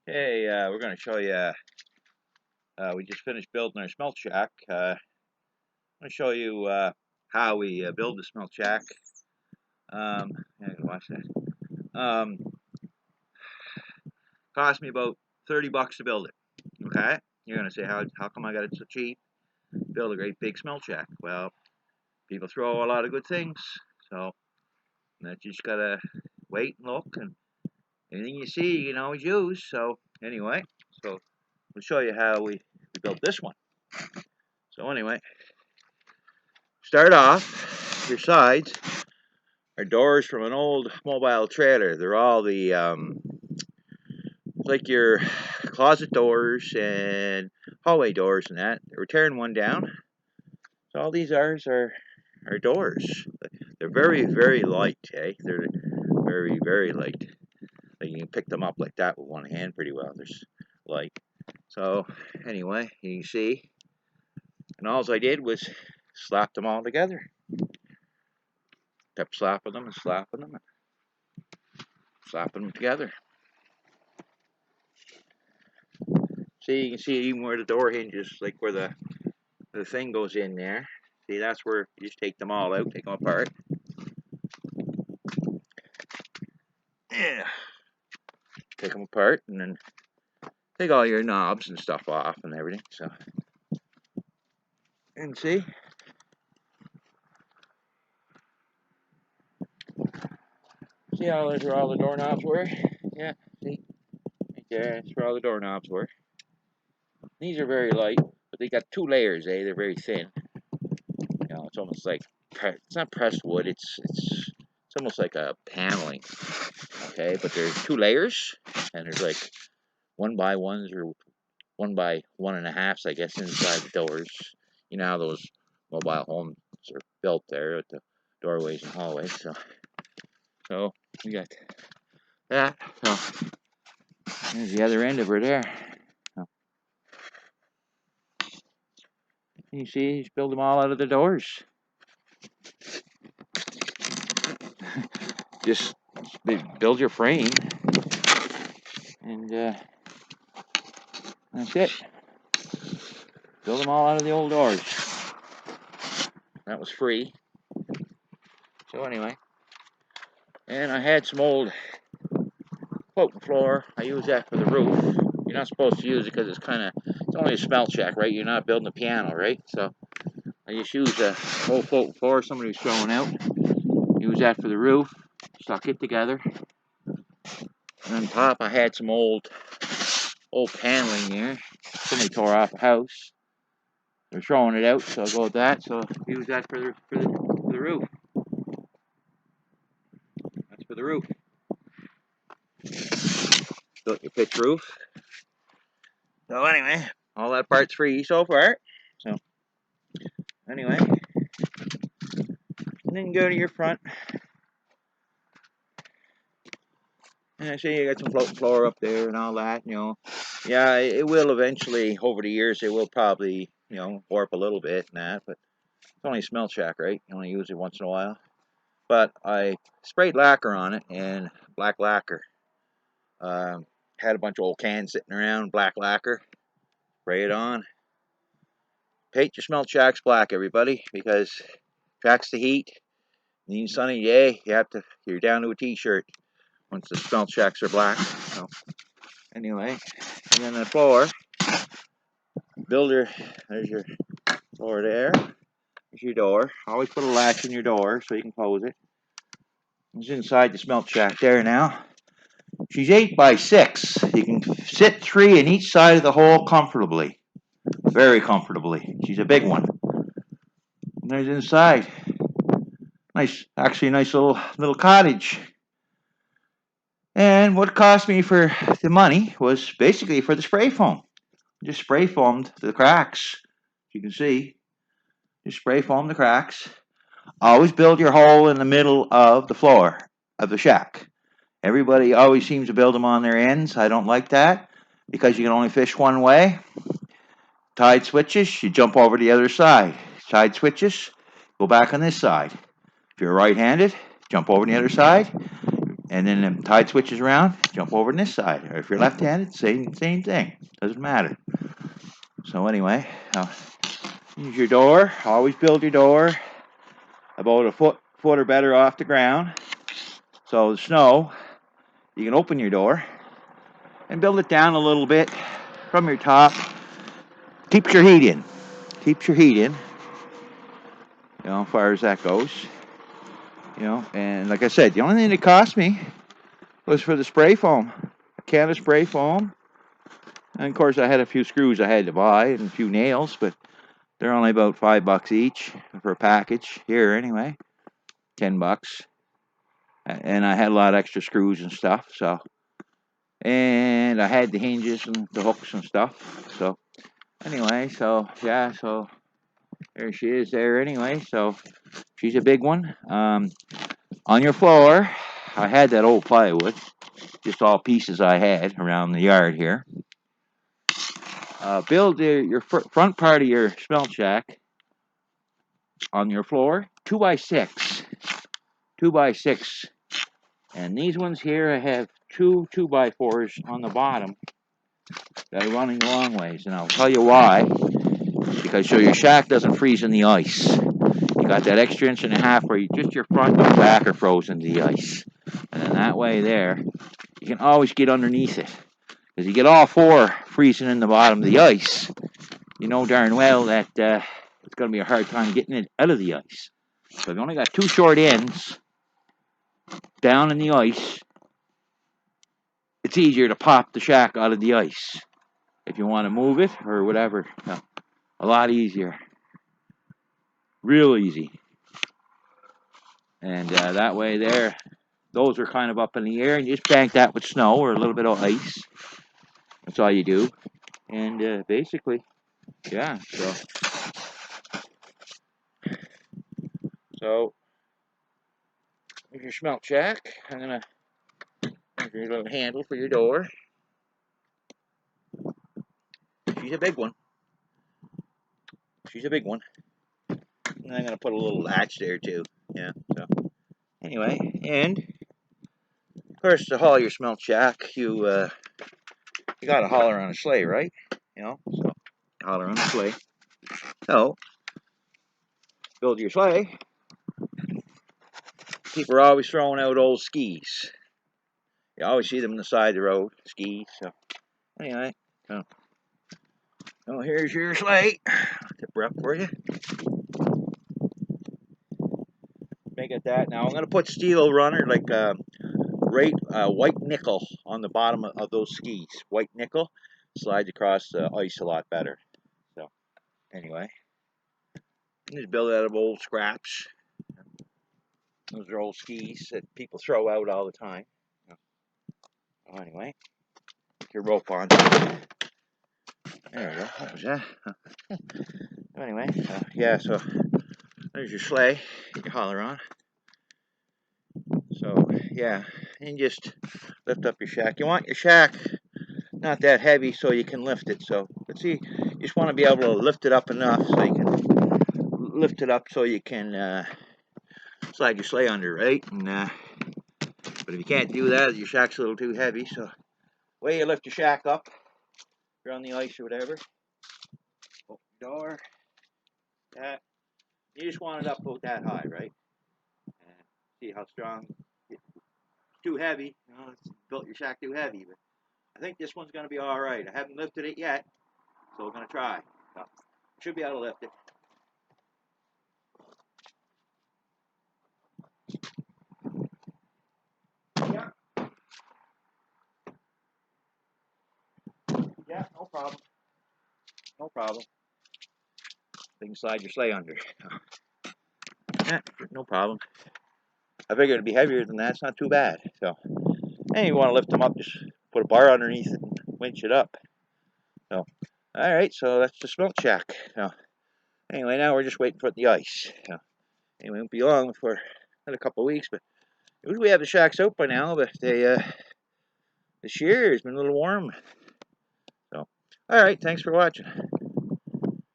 Hey, we're going to show you, we just finished building our smelt shack. I'm going to show you how we build the smelt shack. Yeah, watch that. Cost me about 30 bucks to build it. Okay? You're going to say, how come I got it so cheap? Build a great big smelt shack. Well, people throw a lot of good things. So, you just got to wait and look. And anything you see, you can always use. So, anyway, so we'll show you how we built this one. So, anyway. Start off, your sides are doors from an old mobile trailer. They're all like your closet doors and hallway doors and that. We're tearing one down. So all these are doors. They're very, very light, eh? They're very, very light. Like you can pick them up like that with one hand pretty well. They're light. So anyway, you can see. And all I did was slap them all together. Kept slapping them and slapping them. Slapping them together. See, you can see even where the door hinges, like where the thing goes in there. See, that's where you just take them all out, take them apart. Yeah. Take them apart and then take all your knobs and stuff off and everything. So, and see how that's where all the doorknobs were? Yeah, see? Right there, that's where all the doorknobs were. These are very light, but they got two layers, eh? They're very thin. You know, it's almost like, it's not pressed wood, it's almost like a paneling, okay? But there's two layers, and there's like 1x1s or 1x1.5s, I guess, inside the doors. You know how those mobile homes are built there with the doorways and hallways. So we got that. So there's the other end of her there. So, you see, just build them all out of the doors. Just build your frame, and that's it. Build them all out of the old doors. That was free. So anyway, and I had some old floating floor. I use that for the roof. You're not supposed to use it because it's only a smelt shack, right? You're not building a piano, right? So I just use a old floating floor somebody was throwing out. Use that for the roof. Stuck it together. And on top I had some old paneling there. Somebody tore off a house. They're throwing it out, so I'll go with that. So use that for the roof. That's for the roof. Built your pitch roof. So anyway, all that part's free so far. So anyway, and then go to your front. And I see you got some floating floor up there and all that, you know. Yeah, it will eventually, over the years, it will probably, warp a little bit and that, but it's only a smelt shack, right? You only use it once in a while. But I sprayed lacquer on it, and black lacquer. Had a bunch of old cans sitting around, black lacquer. Spray it on. Paint your smelt shacks black, everybody, because it tracks the heat. And sunny day, you're down to a t-shirt once the smelt shacks are black. So anyway, and then the floor, there's your floor there. There's your door. Always put a latch in your door so you can close it. It's inside the smelt shack there now. She's 8x6. You can sit 3 in each side of the hole comfortably. Very comfortably. She's a big one. And there's inside. Nice little cottage. And what cost me for the money was basically for the spray foam. Just spray foamed the cracks. You can see. Just spray foam the cracks. Always build your hole in the middle of the floor of the shack. Everybody always seems to build them on their ends. I don't like that because you can only fish one way. Tide switches, you jump over to the other side. Tide switches, go back on this side. If you're right-handed, jump over to the other side. And then the tide switches around, jump over on this side. Or if you're left-handed, same thing. Doesn't matter. So anyway, use your door. Always build your door about a foot or better off the ground. So the snow, you can open your door and build it down a little bit from your top. Keeps your heat in. Keeps your heat in. You know, as far as that goes. You know, and like I said, the only thing that cost me was for the spray foam. A can of spray foam. And of course I had a few screws I had to buy and a few nails, but they're only about $5 each for a package here anyway. $10. And I had a lot of extra screws and stuff, so. And I had the hinges and the hooks and stuff. So anyway, so yeah, so there she is there anyway. So she's a big one. On your floor, I had that old plywood, just all pieces I had around the yard here. Build your front part of your smelt shack on your floor, 2x6. 2x6. And these ones here, I have two 2x4s on the bottom that are running long ways. And I'll tell you why. Because so your shack doesn't freeze in the ice. You got that extra 1.5 inches where just your front and back are frozen to the ice. And then that way there, you can always get underneath it. Because you get all four freezing in the bottom of the ice, you know darn well that it's going to be a hard time getting it out of the ice. So if you only got two short ends down in the ice, it's easier to pop the shack out of the ice. If you want to move it or whatever, a lot easier. Real easy. And that way there, those are kind of up in the air, and you just bank that with snow or a little bit of ice. That's all you do. And basically, yeah, so here's your smelt shack. I'm going to have your little handle for your door. She's a big one. She's a big one. And I'm going to put a little latch there too. Yeah, so anyway, and of course to haul your smelt shack, you got to hauler on a sleigh, right? You know, so hauler on a sleigh. So build your sleigh. People are always throwing out old skis. You always see them on the side of the road, skis. So anyway, so here's your sleigh. Tip her up for you. Make it that. Now I'm going to put steel runner, like white nickel on the bottom of those skis. White nickel slides across the ice a lot better. So anyway, just build it out of old scraps. Those are old skis that people throw out all the time. So anyway, put your rope on. There we go. What was that? Anyway, yeah, so there's your sleigh, your hauler on. So, yeah, and just lift up your shack. You want your shack not that heavy so you can lift it. So, let's see, you just want to be able to lift it up enough so you can lift it up so you can slide your sleigh under, right? And but if you can't do that, your shack's a little too heavy. So, the way you lift your shack up, if you're on the ice or whatever, open the door, that. You just want it up about that high, right? And see how strong. It's too heavy, you know, it's built your shack too heavy, but I think this one's going to be all right. I haven't lifted it yet, so we're going to try. So, should be able to lift it. Yeah. Yeah, no problem. No problem. You can slide your sleigh under. Yeah, no problem. I figured it'd be heavier than that. It's not too bad. So, and you want to lift them up, just put a bar underneath it and winch it up. So, all right. So that's the smelt shack. So, anyway, now we're just waiting for the ice. So, anyway, it won't be long for a couple of weeks, but usually we have the shacks out by now. But they this year has been a little warm. So, all right. Thanks for watching.